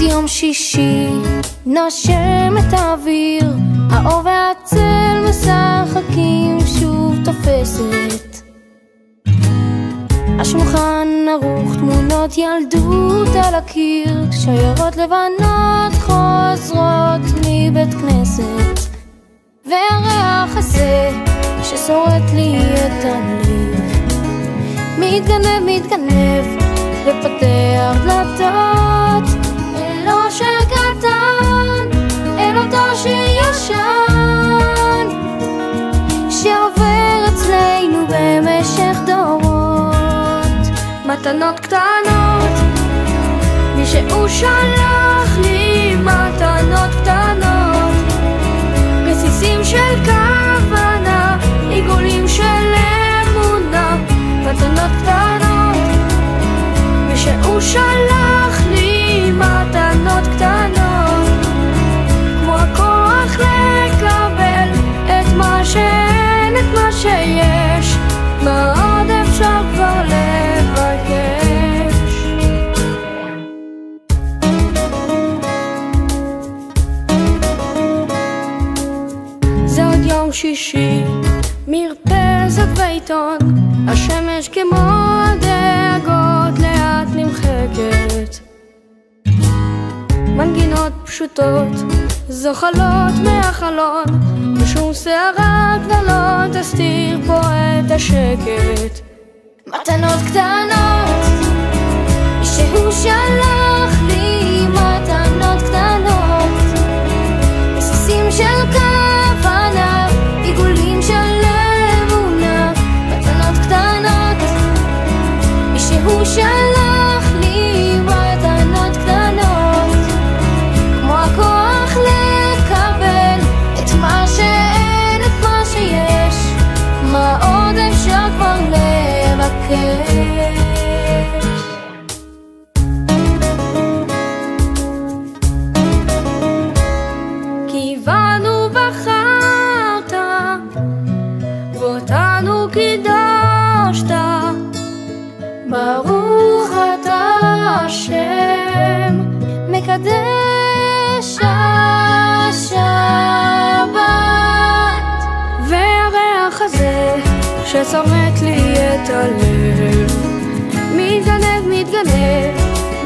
יום שישי נושם את האוויר, האור והצל משחקים, שוב תופסת השולחן ערוך, תמונות ילדות על הקיר, שיירות לבנות חוזרות מבית כנסת, והריח הזה ששורט לי את הלב מתגנב ופותח דלתות אל אושר קטן, אל אותו שישן שעובר אצלנו במשך דורות. מתנות קטנות, מי שהוא שלח לי מתנות קטנות, רסיסים של כוונה, עיגולים של אמונה. מתנות קטנות, מי שהוא שלח לי מתנות קטנות, כמו הכוח לקבל את מה שאין, את מה שיש, מה עוד אפשר כבר לבקש. זה עוד יום שישי, מרפסת ועיתון, השמש כמו הדאגות לאט נמחקת, מנגינות פשוטות זוחלות מהחלון, ושום שערה כבר לא תסתיר פה את השקט. מתנות קטנות, מי שהוא שלח לי מתנות קטנות, רסיסים של כוונה, עיגולים של אמונה. מתנות קטנות, מי שהוא שלח לי מתנות קטנות, כמו הכוח לקבל את מה שאין, את מה שיש, מה עוד אפשר כבר לבקש. כיוונו בחרת ואותנו קידשת, ברוך אתה השם מקדש השבת. והריח הזה ששורט לי את הלב מתגנב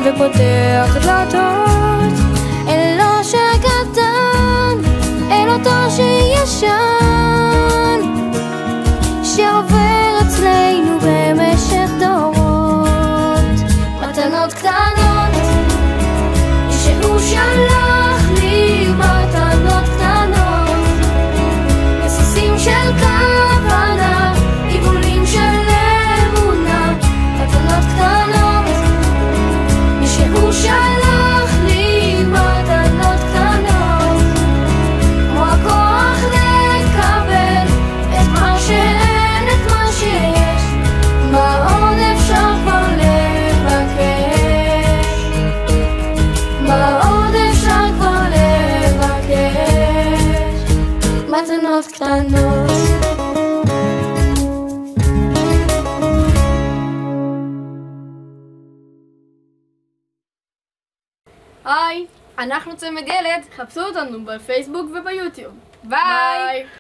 ופותח דלתות אל אושר קטן, אל אותו שישן שעובר אצלנו במשך דורות. מתנות קטנות, שהוא שלח לי מתנות קטנות, רסיסים של כוונה, עיגולים של אמונה. מתנות קטנות, שהוא שלח לי מתנות קטנות, כמו הכוח לקבל את מה שאין, את מה שיש, מה עוד אפשר כבר לבקש, מה עוד אפשר כבר לבקש. מתנות קטנות. היי, אנחנו צמד ילד, חפשו אותנו בפייסבוק וביוטיוב. ביי!